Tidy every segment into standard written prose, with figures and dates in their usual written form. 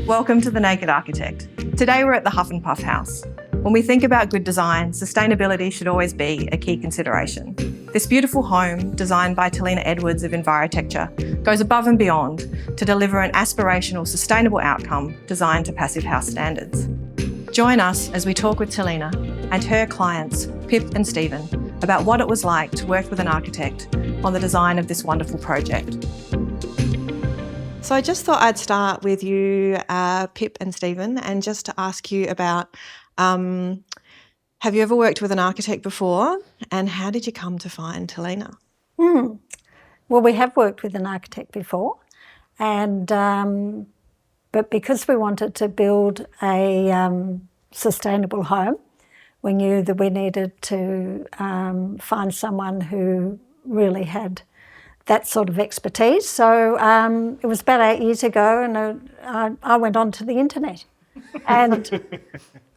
Welcome to The Naked Architect. Today we're at the Huff'n'Puff House. When we think about good design, sustainability should always be a key consideration. This beautiful home, designed by Talina Edwards of Envirotecture, goes above and beyond to deliver an aspirational, sustainable outcome designed to Passive House standards. Join us as we talk with Talina and her clients, Pip and Stephen, about what it was like to work with an architect on the design of this wonderful project. So I just thought I'd start with you, Pip and Stephen, and just to ask you about, have you ever worked with an architect before, and how did you come to find Talina? Well, we have worked with an architect before, and but because we wanted to build a sustainable home, we knew that we needed to find someone who really had that sort of expertise. So it was about 8 years ago, and I went onto the internet, and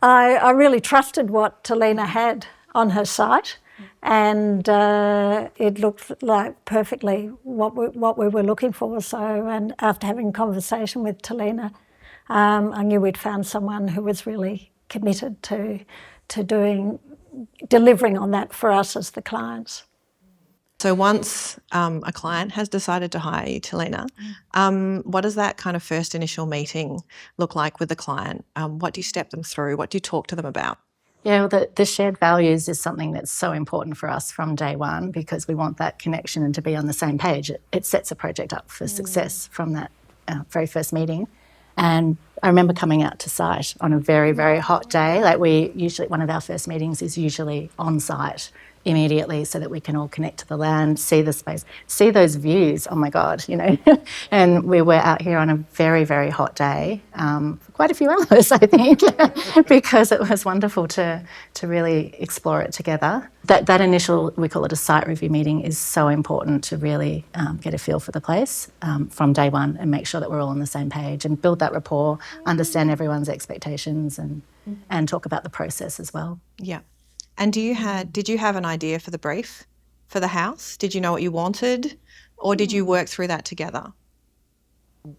I really trusted what Talina had on her site, and it looked like perfectly what we were looking for. So, and after having a conversation with Talina, I knew we'd found someone who was really committed to delivering on that for us as the clients. So once a client has decided to hire you, Talina, what does that kind of first initial meeting look like with the client? What do you step them through? What do you talk to them about? Yeah, well, the shared values is something that's so important for us from day one, because we want that connection and to be on the same page. It sets a project up for success from that very first meeting. And I remember coming out to site on a very, very hot day. Like, one of our first meetings is usually on site immediately, so that we can all connect to the land, see the space, see those views. Oh my God, you know. And we were out here on a very, very hot day for quite a few hours, I think, because it was wonderful to really explore it together. That initial, we call it a site review meeting, is so important to really get a feel for the place from day one and make sure that we're all on the same page and build that rapport, understand everyone's expectations, and talk about the process as well. Yeah. And did you have an idea for the brief for the house? Did you know what you wanted, or did you work through that together?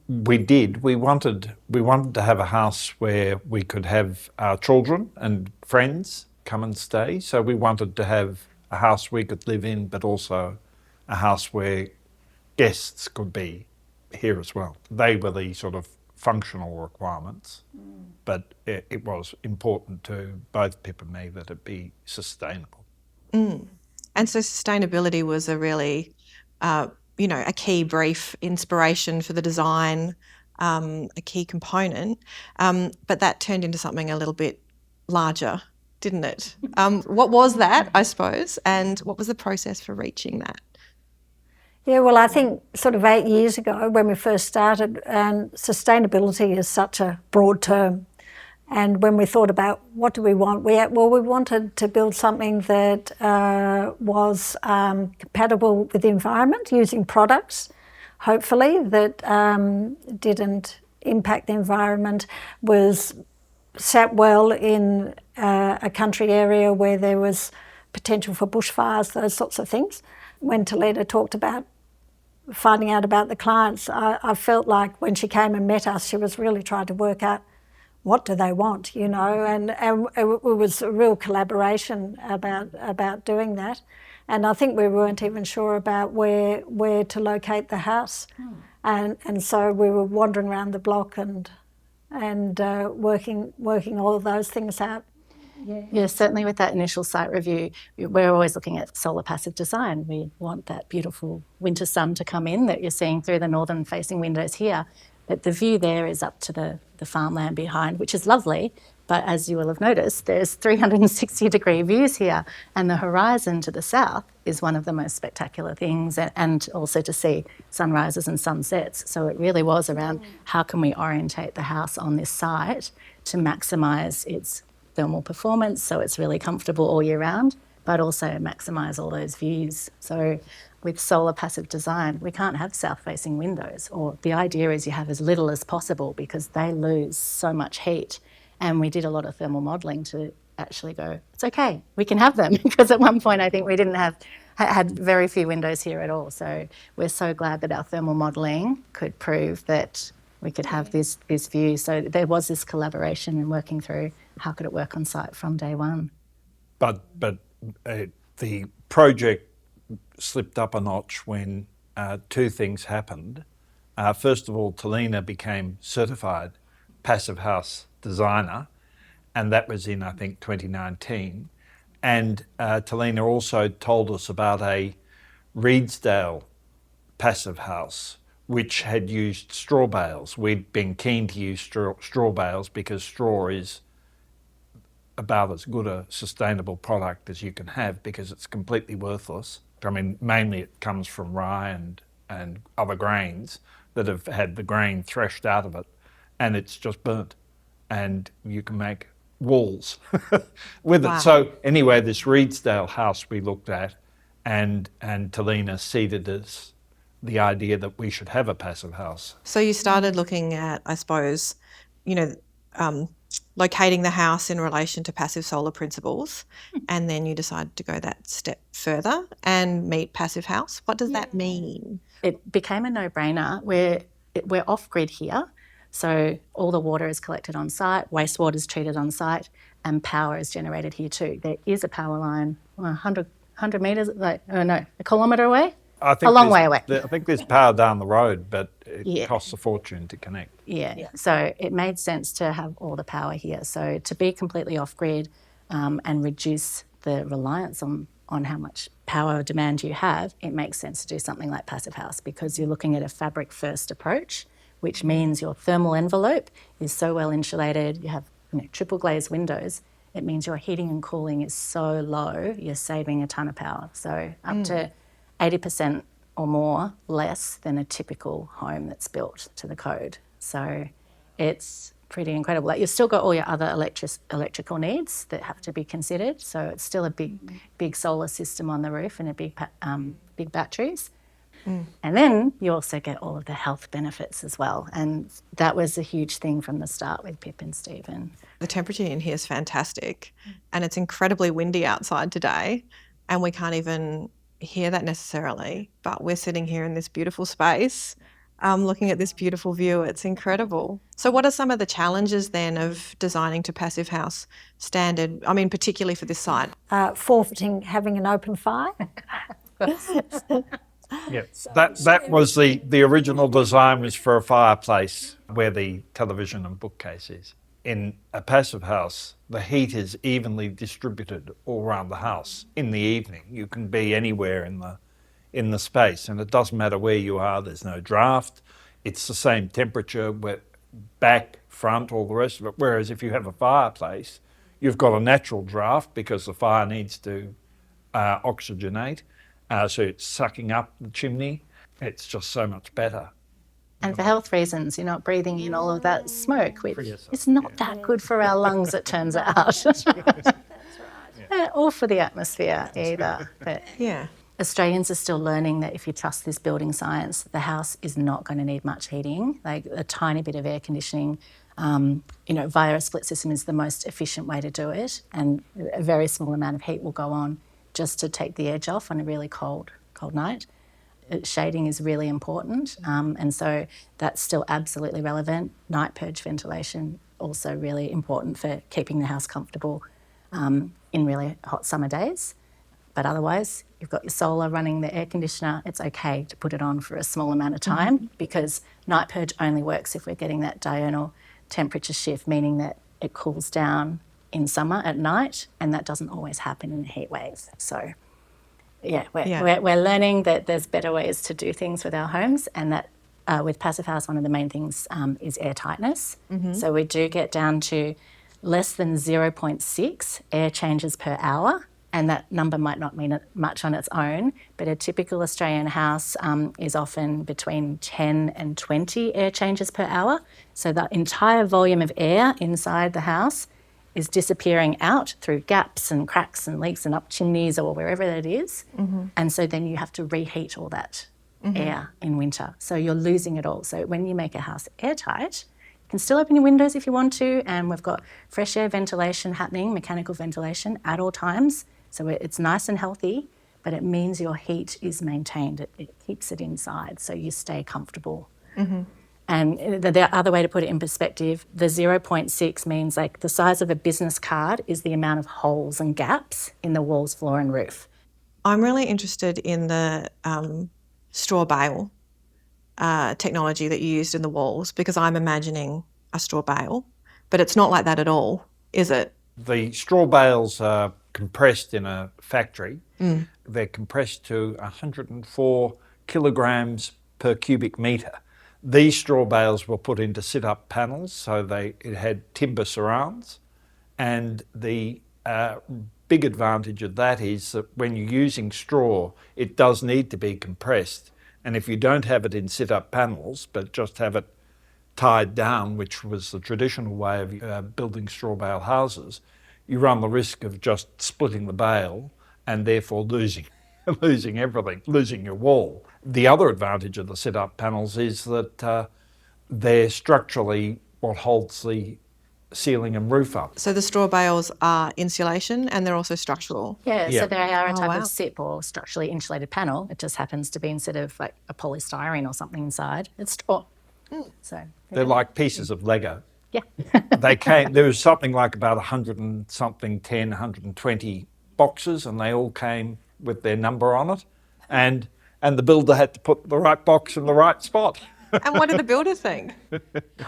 We did. We wanted to have a house where we could have our children and friends come and stay. So we wanted to have a house we could live in, but also a house where guests could be here as well. They were the sort of functional requirements, but it was important to both Pip and me that it be sustainable. And so sustainability was a really, a key brief inspiration for the design, a key component, but that turned into something a little bit larger, didn't it? What was that, I suppose, and what was the process for reaching that? Yeah, well, I think sort of 8 years ago when we first started, and sustainability is such a broad term. And when we thought about what do we want, we wanted to build something that was compatible with the environment, using products, hopefully, that didn't impact the environment, sat well in a country area where there was potential for bushfires, those sorts of things. When Talina talked about finding out about the clients, I felt like when she came and met us, she was really trying to work out what do they want, and it was a real collaboration about doing that. And I think we weren't even sure about where to locate the house. And so we were wandering around the block and working all of those things out. Yeah, certainly with that initial site review, we're always looking at solar passive design. We want that beautiful winter sun to come in that you're seeing through the northern facing windows here. But the view there is up to the farmland behind, which is lovely. But as you will have noticed, there's 360-degree views here, and the horizon to the south is one of the most spectacular things, and also to see sunrises and sunsets. So it really was around how can we orientate the house on this site to maximise its thermal performance, so it's really comfortable all year round, but also maximise all those views. So with solar passive design, we can't have south-facing windows, or the idea is you have as little as possible because they lose so much heat. And we did a lot of thermal modelling to actually go, it's okay, we can have them, because at one point I think we had very few windows here at all. So we're so glad that our thermal modelling could prove that we could have this view. So there was this collaboration and working through how could it work on site from day one. But the project slipped up a notch when two things happened. First of all, Talina became certified passive house designer, and that was in, I think, 2019. And Talina also told us about a Reedsdale passive house which had used straw bales. We'd been keen to use straw bales because straw is about as good a sustainable product as you can have because it's completely worthless. I mean, mainly it comes from rye and other grains that have had the grain threshed out of it, and it's just burnt. And you can make walls with Wow. it. So anyway, this Reedsdale house we looked at, and Talina seeded us the idea that we should have a passive house. So you started looking at, I suppose, locating the house in relation to passive solar principles, and then you decided to go that step further and meet passive house. What does that mean? It became a no-brainer. We're off-grid here, so all the water is collected on site, wastewater is treated on site, and power is generated here too. There is a power line 100 metres, a kilometre away. I think a long way away. I think there's power down the road, but it costs a fortune to connect. Yeah, so it made sense to have all the power here. So to be completely off-grid and reduce the reliance on how much power demand you have, it makes sense to do something like passive house because you're looking at a fabric-first approach, which means your thermal envelope is so well insulated, you have triple glazed windows. It means your heating and cooling is so low, you're saving a ton of power. So up to 80% or more less than a typical home that's built to the code. So it's pretty incredible. Like you've still got all your other electrical needs that have to be considered. So it's still a big solar system on the roof and a big batteries. And then you also get all of the health benefits as well. And that was a huge thing from the start with Pip and Stephen. The temperature in here is fantastic, and it's incredibly windy outside today, and we can't even hear that necessarily, but we're sitting here in this beautiful space looking at this beautiful view. It's incredible. So what are some of the challenges then of designing to passive house standard, I mean particularly for this site? Forfeiting having an open fire. Yeah, that was the original design was for a fireplace where the television and bookcase is. In a passive house, the heat is evenly distributed all around the house. In the evening, you can be anywhere in the space, and it doesn't matter where you are. There's no draft. It's the same temperature, back, front, all the rest of it. Whereas if you have a fireplace, you've got a natural draft because the fire needs to oxygenate. So it's sucking up the chimney. It's just so much better. And for health reasons, you're not breathing in all of that smoke, which is not that good for our lungs, it turns out. That's right. Or for the atmosphere either. But Yeah. Australians are still learning that if you trust this building science, the house is not going to need much heating. Like a tiny bit of air conditioning, via a split system is the most efficient way to do it. And a very small amount of heat will go on just to take the edge off on a really cold night. Shading is really important, and so that's still absolutely relevant. Night purge ventilation, also really important for keeping the house comfortable in really hot summer days. But otherwise, you've got your solar running the air conditioner. It's okay to put it on for a small amount of time because night purge only works if we're getting that diurnal temperature shift, meaning that it cools down in summer at night, and that doesn't always happen in a heat wave. So we're learning that there's better ways to do things with our homes, and that with passive house, one of the main things is air tightness. So we do get down to less than 0.6 air changes per hour, and that number might not mean much on its own, but a typical Australian house is often between 10 and 20 air changes per hour. So the entire volume of air inside the house is disappearing out through gaps and cracks and leaks and up chimneys or wherever that is. And so then you have to reheat all that air in winter. So you're losing it all. So when you make a house airtight, you can still open your windows if you want to, and we've got fresh air ventilation happening, mechanical ventilation at all times. So it's nice and healthy, but it means your heat is maintained. It keeps it inside, so you stay comfortable. And the other way to put it in perspective, the 0.6 means like the size of a business card is the amount of holes and gaps in the walls, floor and roof. I'm really interested in the straw bale technology that you used in the walls, because I'm imagining a straw bale, but it's not like that at all, is it? The straw bales are compressed in a factory. They're compressed to 104 kilograms per cubic metre. These straw bales were put into sit-up panels, so it had timber surrounds, and the big advantage of that is that when you're using straw, it does need to be compressed, and if you don't have it in sit-up panels but just have it tied down, which was the traditional way of building straw bale houses, you run the risk of just splitting the bale and therefore losing everything, losing your wall. The other advantage of the sit-up panels is that they're structurally what holds the ceiling and roof up. So the straw bales are insulation and they're also structural. Yeah, Yeah. so they are a Oh, type wow. of SIP or structurally insulated panel. It just happens to be, instead of like a polystyrene or something inside, it's straw. So They're like pieces of Lego. yeah. There was something like about 120 boxes, and they all came with their number on it, and the builder had to put the right box in the right spot. And what did the builder think?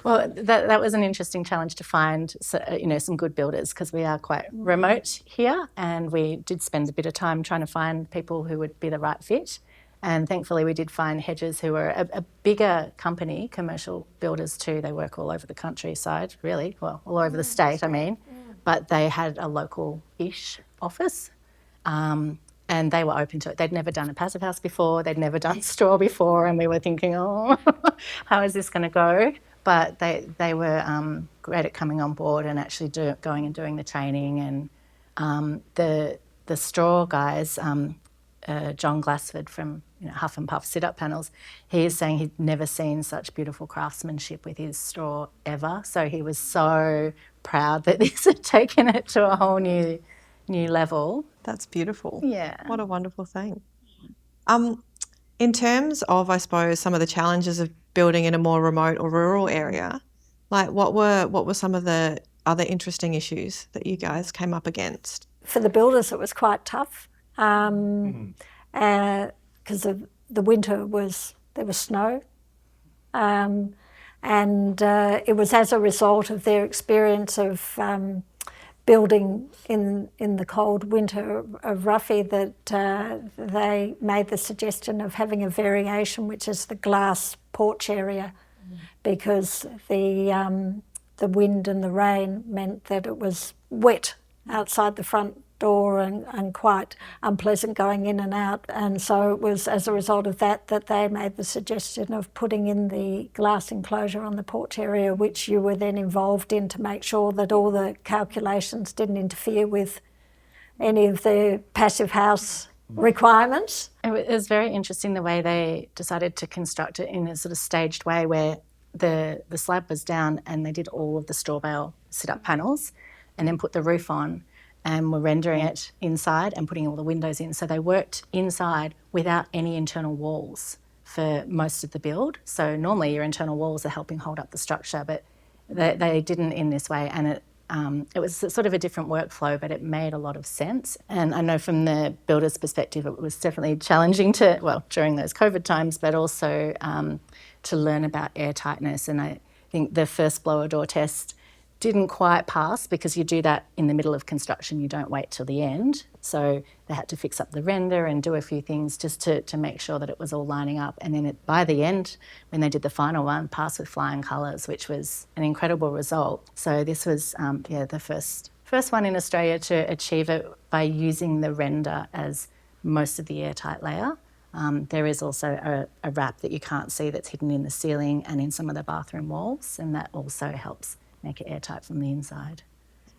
Well, that was an interesting challenge to find, some good builders, because we are quite remote here, and we did spend a bit of time trying to find people who would be the right fit. And thankfully we did find Hedges, who are a bigger company, commercial builders too. They work all over the countryside, really, well, all over the state, I mean. But they had a local-ish office, and they were open to it. They'd never done a passive house before, they'd never done straw before, and we were thinking, oh, how is this going to go? But they were great at coming on board and actually going and doing the training. And the straw guys, John Glassford from Huff'n'Puff sit-up panels, he is saying he'd never seen such beautiful craftsmanship with his straw ever. So he was so proud that this had taken it to a whole new level. That's beautiful. Yeah. What a wonderful thing. In terms of, I suppose, some of the challenges of building in a more remote or rural area, like what were some of the other interesting issues that you guys came up against? For the builders, it was quite tough because of the winter there was snow, and it was as a result of their experience of building in the cold winter of Ruffy that they made the suggestion of having a variation, which is the glass porch area, because the wind and the rain meant that it was wet outside the front door and quite unpleasant going in and out. And so it was as a result of that they made the suggestion of putting in the glass enclosure on the porch area, which you were then involved in to make sure that all the calculations didn't interfere with any of the passive house requirements. It was very interesting the way they decided to construct it in a sort of staged way, where the slab was down and they did all of the straw bale sit-up panels and then put the roof on, and were rendering it inside and putting all the windows in. So they worked inside without any internal walls for most of the build. So normally your internal walls are helping hold up the structure, but they didn't in this way. And it was sort of a different workflow, but it made a lot of sense. And I know from the builder's perspective, it was definitely challenging during those COVID times, but also to learn about airtightness. And I think the first blower door test didn't quite pass, because you do that in the middle of construction, you don't wait till the end. So they had to fix up the render and do a few things just to make sure that it was all lining up. And then by the end, when they did the final one, passed with flying colours, which was an incredible result. So this was the first one in Australia to achieve it by using the render as most of the airtight layer. There is also a wrap that you can't see that's hidden in the ceiling and in some of the bathroom walls, and that also helps make it airtight from the inside.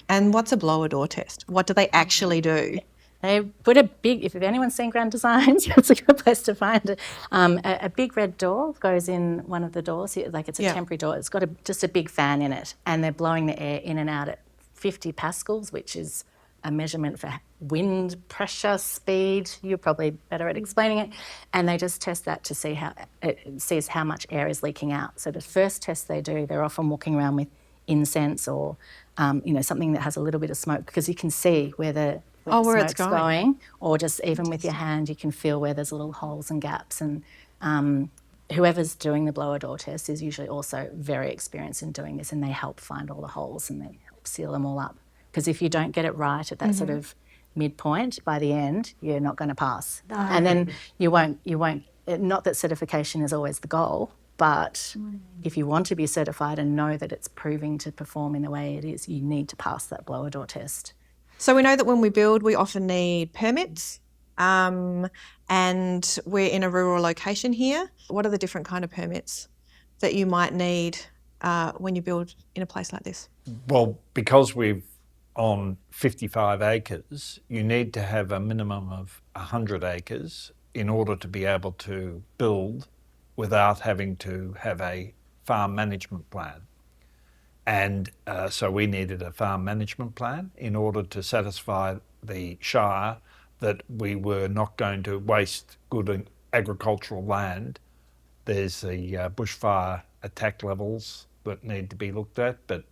And what's a blower door test? What do they actually do? They put if anyone's seen Grand Designs, it's a good place to find it. A big red door goes in one of the doors, like it's a temporary door. It's got just a big fan in it, and they're blowing the air in and out at 50 pascals, which is a measurement for wind, pressure, speed. You're probably better at explaining it. And they just test that to see how it sees how much air is leaking out. So the first test they do, they're often walking around with incense or something that has a little bit of smoke, because you can see where the where it's smoke's going, or just even with your hand you can feel where there's little holes and gaps. And whoever's doing the blower door test is usually also very experienced in doing this, and they help find all the holes and they help seal them all up. Because if you don't get it right at that sort of midpoint, by the end, you're not going to pass. No. And then you won't, not that certification is always the goal, but if you want to be certified and know that it's proving to perform in the way it is, you need to pass that blower door test. So we know that when we build, we often need permits, and we're in a rural location here. What are the different kind of permits that you might need when you build in a place like this? Well, because we've on 55 acres, you need to have a minimum of 100 acres in order to be able to build without having to have a farm management plan. And so we needed a farm management plan in order to satisfy the Shire that we were not going to waste good agricultural land. There's the bushfire attack levels that need to be looked at, but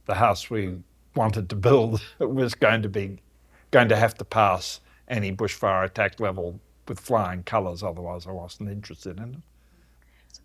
the house we wanted to build was going to have to pass any bushfire attack level with flying colours, otherwise I wasn't interested in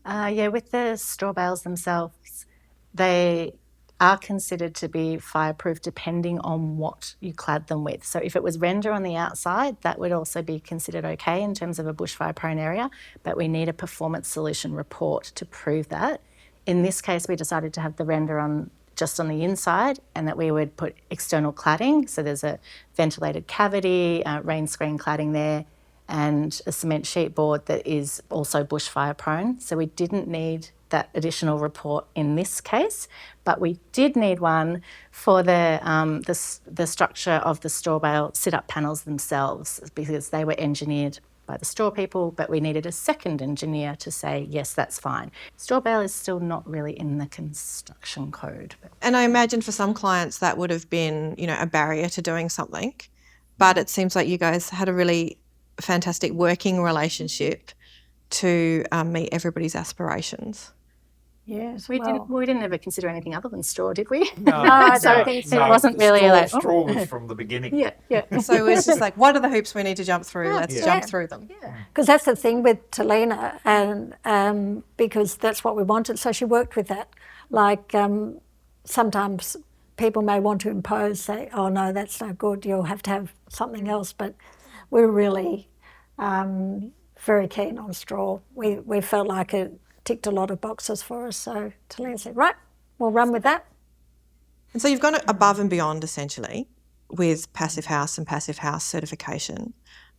it. With the straw bales themselves, they are considered to be fireproof depending on what you clad them with. So if it was render on the outside, that would also be considered okay in terms of a bushfire prone area, but we need a performance solution report to prove that. In this case, we decided to have the render just on the inside, and that we would put external cladding. So there's a ventilated cavity, rain screen cladding there, and a cement sheet board that is also bushfire prone. So we didn't need that additional report in this case, but we did need one for the structure of the straw bale sit-up panels themselves, because they were engineered by the straw people, but we needed a second engineer to say, yes, that's fine. Straw bale is still not really in the construction code. And I imagine for some clients that would have been, a barrier to doing something, but it seems like you guys had a really fantastic working relationship to meet everybody's aspirations. Yes, we didn't ever consider anything other than straw, did we? No, I don't think so. It wasn't really like straw was from the beginning. Yeah. So it's just like, what are the hoops we need to jump through? Let's jump through them. Because that's the thing with Talina, and because that's what we wanted. So she worked with that. Like sometimes people may want to impose, say, oh no, that's no good, you'll have to have something else. But we're really very keen on straw. We felt like it ticked a lot of boxes for us. So Talina said, right, we'll run with that. And so you've gone above and beyond essentially with Passive House and Passive House certification.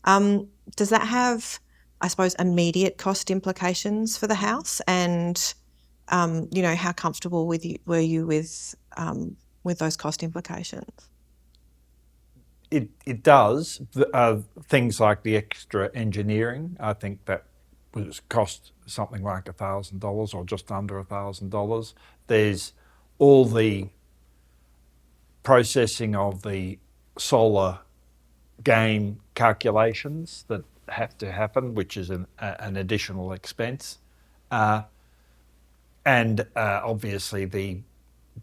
Does that have, I suppose, immediate cost implications for the house? And, how comfortable were you with those cost implications? It does. Things like the extra engineering, I think that was cost something like $1,000 or just under $1,000. There's all the processing of the solar gain calculations that have to happen, which is an additional expense. And obviously the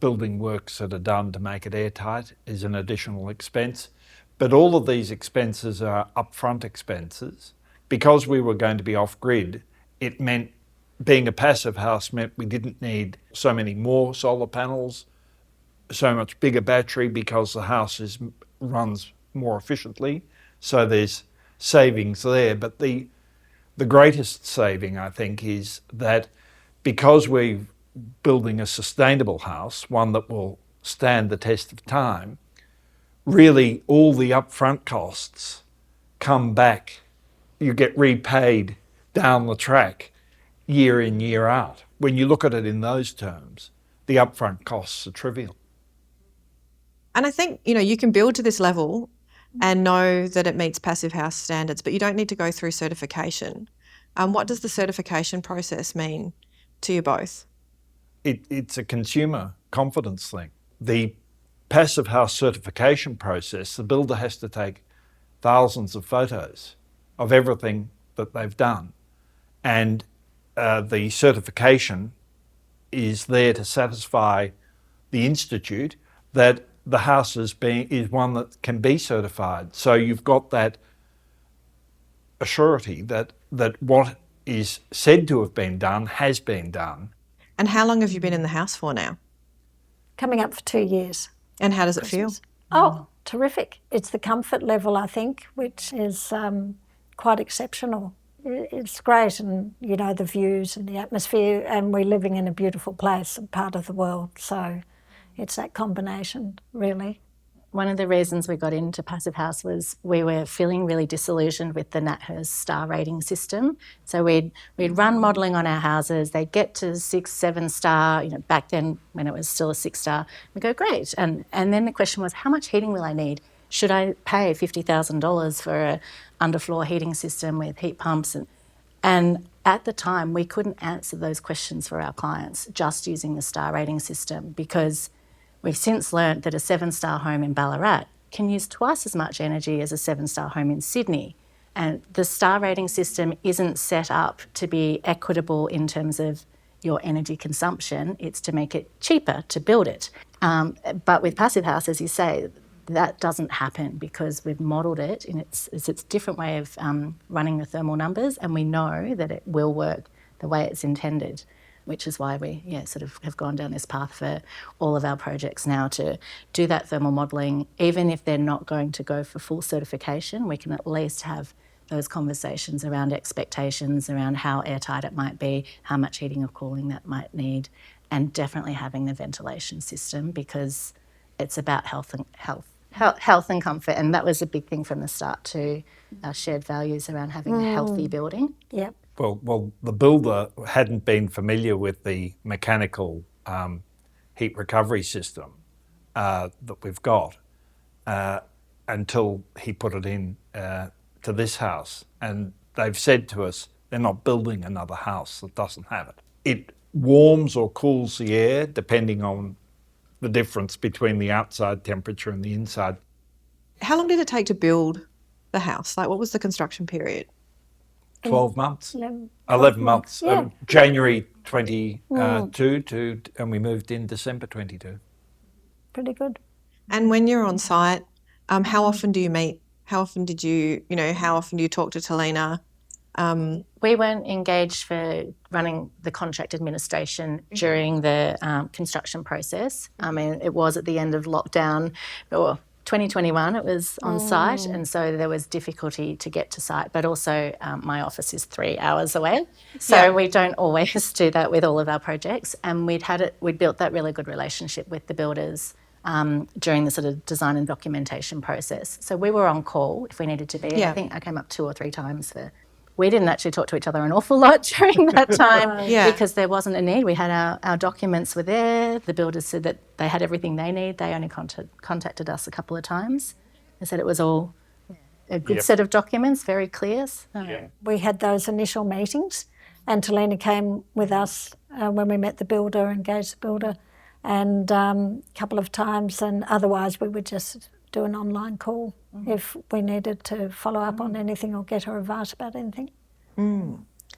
building works that are done to make it airtight is an additional expense. But all of these expenses are upfront expenses. Because we were going to be off-grid, it meant being a passive house meant we didn't need so many more solar panels, so much bigger battery, because the house runs more efficiently. So there's savings there. But the greatest saving, I think, is that because we're building a sustainable house, one that will stand the test of time, really all the upfront costs come back. You get repaid down the track year in, year out. When you look at it in those terms, the upfront costs are trivial. And I think, you can build to this level and know that it meets Passive House standards, but you don't need to go through certification. What does the certification process mean to you both? It's a consumer confidence thing. The passive house certification process, the builder has to take thousands of photos of everything that they've done. And the certification is there to satisfy the institute that the house is one that can be certified. So you've got that assurity that what is said to have been done has been done. And how long have you been in the house for now? Coming up for 2 years. And how does it feel? Oh, terrific. It's the comfort level, I think, which is quite exceptional. It's great, and, you know, the views and the atmosphere, and we're living in a beautiful place, a part of the world. So it's that combination, really. One of the reasons we got into Passive House was we were feeling really disillusioned with the NatHERS star rating system. So we'd run modelling on our houses, they'd get to 6, 7 star, you know, back then when it was still a 6 star, we go, great. And then the question was, how much heating will I need? Should I pay $50,000 for an underfloor heating system with heat pumps? And at the time, we couldn't answer those questions for our clients just using the star rating system, because we've since learnt that a 7-star home in Ballarat can use twice as much energy as a 7-star home in Sydney. And the star rating system isn't set up to be equitable in terms of your energy consumption. It's to make it cheaper to build it. But with Passive House, as you say, that doesn't happen because we've modelled it in it's a different way of running the thermal numbers, and we know that it will work the way it's intended, which is why we sort of have gone down this path for all of our projects now to do that thermal modelling. Even if they're not going to go for full certification, we can at least have those conversations around expectations, around how airtight it might be, how much heating or cooling that might need, and definitely having the ventilation system, because it's about health and comfort, and that was a big thing from the start too, our shared values around having a healthy building. Yep. Well, the builder hadn't been familiar with the mechanical heat recovery system that we've got until he put it in to this house. And they've said to us, they're not building another house that doesn't have it. It warms or cools the air depending on the difference between the outside temperature and the inside. How long did it take to build the house? Like, what was the construction period? 12 months. 11 months. Yeah. January 22 and we moved in December 22. Pretty good. And when you're on site, how often do you meet? How often did how often do you talk to Talina? We weren't engaged for running the contract administration during the construction process. I mean, it was at the end of lockdown, or 2021, it was on site, and so there was difficulty to get to site. But also, my office is 3 hours away, so we don't always do that with all of our projects. And we'd built that really good relationship with the builders during the sort of design and documentation process. So we were on call if we needed to be. Yeah. I think I came up 2 or 3 times we didn't actually talk to each other an awful lot during that time because there wasn't a need. We had our documents were there. The builders said that they had everything they need. They only contacted us a couple of times. They said it was all a good set of documents, very clear. So. We had those initial meetings, and Talina came with us when we met the builder, engaged the builder, and a couple of times, and otherwise we would just do an online call if we needed to follow up on anything or get her advice about anything.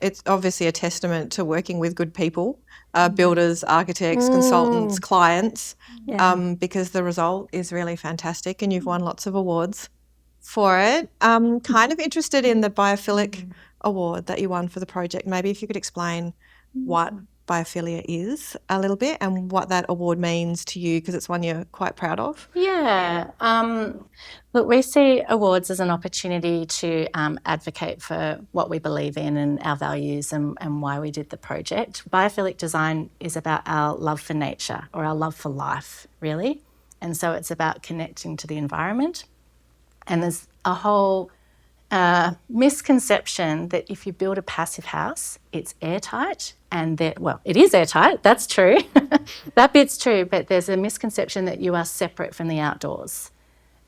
It's obviously a testament to working with good people, builders, architects, consultants, clients, because the result is really fantastic, and you've won lots of awards for it. Kind of interested in the Biophilic award that you won for the project. Maybe if you could explain what Biophilia is a little bit and what that award means to you, because it's one you're quite proud of. Yeah. Look, we see awards as an opportunity to advocate for what we believe in and our values and why we did the project. Biophilic design is about our love for nature, or our love for life, really. And so it's about connecting to the environment. And there's a whole misconception that if you build a passive house, it's airtight, and it is airtight, that's true. That bit's true, but there's a misconception that you are separate from the outdoors.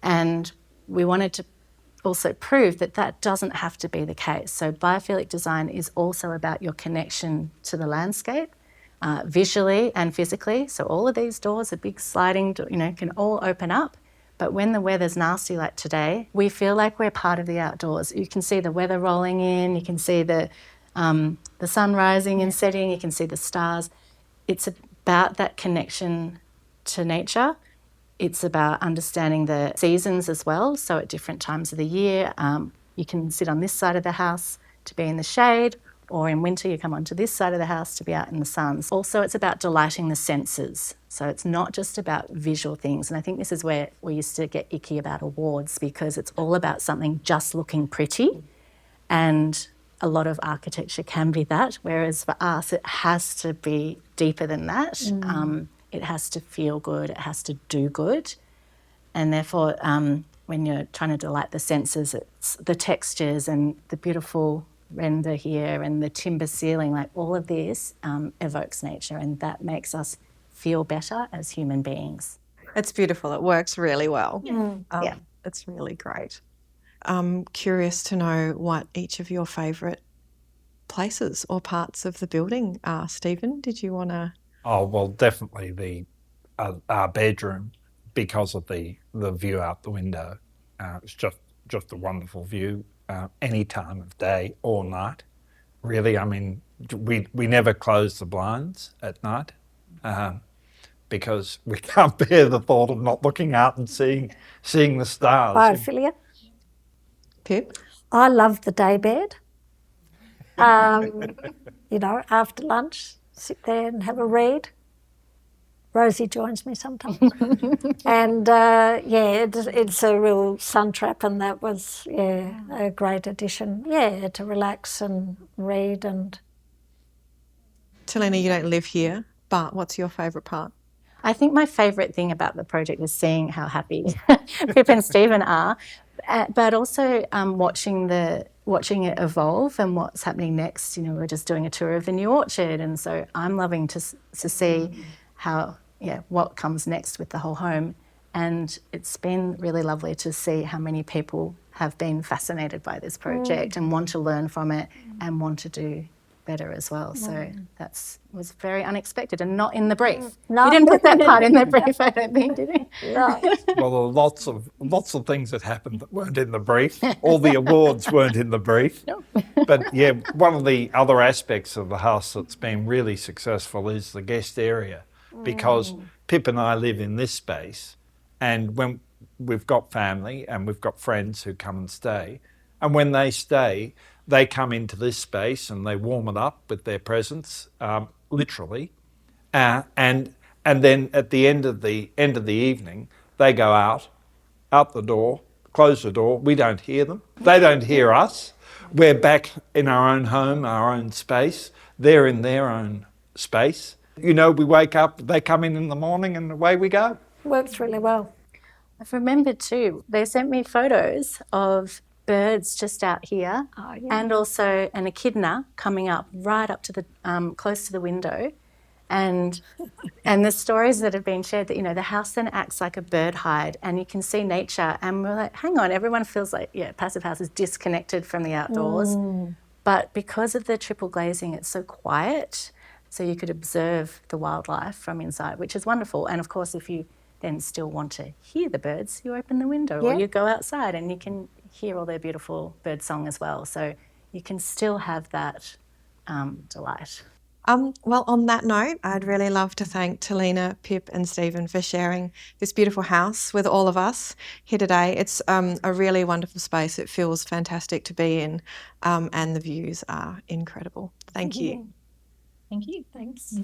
And we wanted to also prove that that doesn't have to be the case. So biophilic design is also about your connection to the landscape, visually and physically. So all of these doors are big sliding, can all open up. But when the weather's nasty like today, we feel like we're part of the outdoors. You can see the weather rolling in, you can see the sun rising and setting, you can see the stars. It's about that connection to nature. It's about understanding the seasons as well. So at different times of the year, you can sit on this side of the house to be in the shade, or in winter you come onto this side of the house to be out in the sun. Also, it's about delighting the senses. So it's not just about visual things. And I think this is where we used to get icky about awards, because it's all about something just looking pretty. And a lot of architecture can be that, whereas for us, it has to be deeper than that. It has to feel good, it has to do good. And therefore, when you're trying to delight the senses, it's the textures and the beautiful render here and the timber ceiling, like all of this evokes nature, and that makes us feel better as human beings. It's beautiful. It works really well. Yeah. It's really great. I'm curious to know what each of your favourite places or parts of the building are. Stephen, did you want to? Oh, well, definitely our bedroom, because of the view out the window. It's just a wonderful view any time of day or night. Really, I mean, we never close the blinds at night because we can't bear the thought of not looking out and seeing the stars. Biophilia. Pip? I love the day bed. After lunch, sit there and have a read. Rosie joins me sometimes. And it's a real sun trap, and that was, a great addition. Yeah, to relax and read. And Talina, you don't live here, but what's your favourite part? I think my favourite thing about the project is seeing how happy Pip and Stephen are, but also watching it evolve and what's happening next. We're just doing a tour of the new orchard, and so I'm loving to see what comes next with the whole home. And it's been really lovely to see how many people have been fascinated by this project and want to learn from it and want to do better as well. So was very unexpected and not in the brief. No. We didn't put that part in the brief, I don't think, did we? no. Well, there are lots of things that happened that weren't in the brief. All the awards weren't in the brief. No. But yeah, one of the other aspects of the house that's been really successful is the guest area, because Pip and I live in this space, and when we've got family and we've got friends who come and stay, and when they stay, they come into this space and they warm it up with their presence, literally, and then at the end of the evening, they go out the door, close the door. We don't hear them. They don't hear us. We're back in our own home, our own space. They're in their own space. We wake up, they come in the morning, and away we go. Works really well. I've remembered too, they sent me photos of birds just out here, and also an echidna coming up right up to the close to the window, and the stories that have been shared that the house then acts like a bird hide, and you can see nature, and we're like, hang on, everyone feels like Passive House is disconnected from the outdoors, but because of the triple glazing, it's so quiet, so you could observe the wildlife from inside, which is wonderful. And of course, if you then still want to hear the birds, you open the window or you go outside and you can hear all their beautiful bird song as well. So you can still have that delight. Well, on that note, I'd really love to thank Talina, Pip and Stephen for sharing this beautiful house with all of us here today. It's a really wonderful space. It feels fantastic to be in, and the views are incredible. Thank you. Thank you. Thanks.